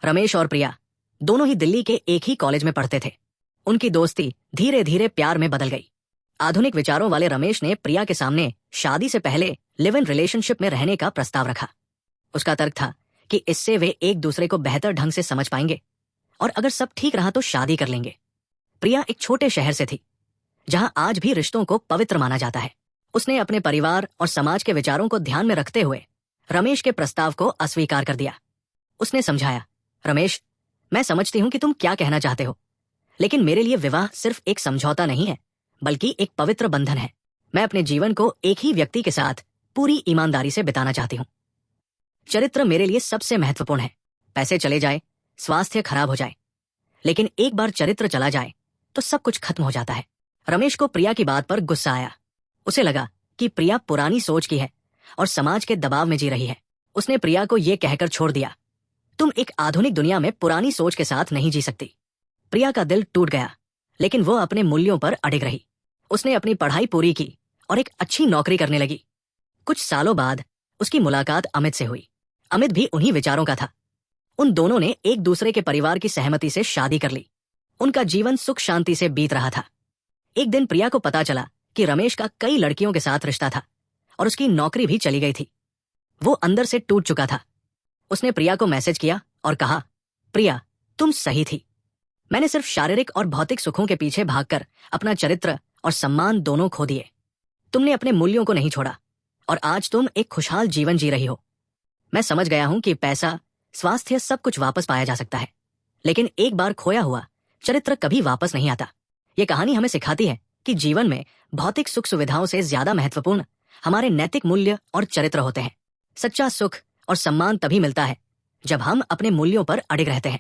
रमेश और प्रिया दोनों ही दिल्ली के एक ही कॉलेज में पढ़ते थे। उनकी दोस्ती धीरे धीरे प्यार में बदल गई। आधुनिक विचारों वाले रमेश ने प्रिया के सामने शादी से पहले लिव इन रिलेशनशिप में रहने का प्रस्ताव रखा। उसका तर्क था कि इससे वे एक दूसरे को बेहतर ढंग से समझ पाएंगे और अगर सब ठीक रहा तो शादी कर लेंगे। प्रिया एक छोटे शहर से थी जहां आज भी रिश्तों को पवित्र माना जाता है। उसने अपने परिवार और समाज के विचारों को ध्यान में रखते हुए रमेश के प्रस्ताव को अस्वीकार कर दिया। उसने समझाया, रमेश, मैं समझती हूं कि तुम क्या कहना चाहते हो, लेकिन मेरे लिए विवाह सिर्फ एक समझौता नहीं है बल्कि एक पवित्र बंधन है। मैं अपने जीवन को एक ही व्यक्ति के साथ पूरी ईमानदारी से बिताना चाहती हूं। चरित्र मेरे लिए सबसे महत्वपूर्ण है। पैसे चले जाए, स्वास्थ्य खराब हो जाए, लेकिन एक बार चरित्र चला जाए तो सब कुछ खत्म हो जाता है। रमेश को प्रिया की बात पर गुस्सा आया। उसे लगा कि प्रिया पुरानी सोच की है और समाज के दबाव में जी रही है। उसने प्रिया को यह कहकर छोड़ दिया, तुम एक आधुनिक दुनिया में पुरानी सोच के साथ नहीं जी सकती। प्रिया का दिल टूट गया, लेकिन वो अपने मूल्यों पर अडिग रही। उसने अपनी पढ़ाई पूरी की और एक अच्छी नौकरी करने लगी। कुछ सालों बाद उसकी मुलाकात अमित से हुई। अमित भी उन्हीं विचारों का था। उन दोनों ने एक दूसरे के परिवार की सहमति से शादी कर ली। उनका जीवन सुख शांति से बीत रहा था। एक दिन प्रिया को पता चला कि रमेश का कई लड़कियों के साथ रिश्ता था और उसकी नौकरी भी चली गई थी। वो अंदर से टूट चुका था। उसने प्रिया को मैसेज किया और कहा, प्रिया, तुम सही थी। मैंने सिर्फ शारीरिक और भौतिक सुखों के पीछे भागकर अपना चरित्र और सम्मान दोनों खो दिए। तुमने अपने मूल्यों को नहीं छोड़ा और आज तुम एक खुशहाल जीवन जी रही हो। मैं समझ गया हूं कि पैसा, स्वास्थ्य, सब कुछ वापस पाया जा सकता है, लेकिन एक बार खोया हुआ चरित्र कभी वापस नहीं आता। ये कहानी हमें सिखाती है कि जीवन में भौतिक सुख सुविधाओं से ज्यादा महत्वपूर्ण हमारे नैतिक मूल्य और चरित्र होते हैं। सच्चा सुख और सम्मान तभी मिलता है जब हम अपने मूल्यों पर अडिग रहते हैं।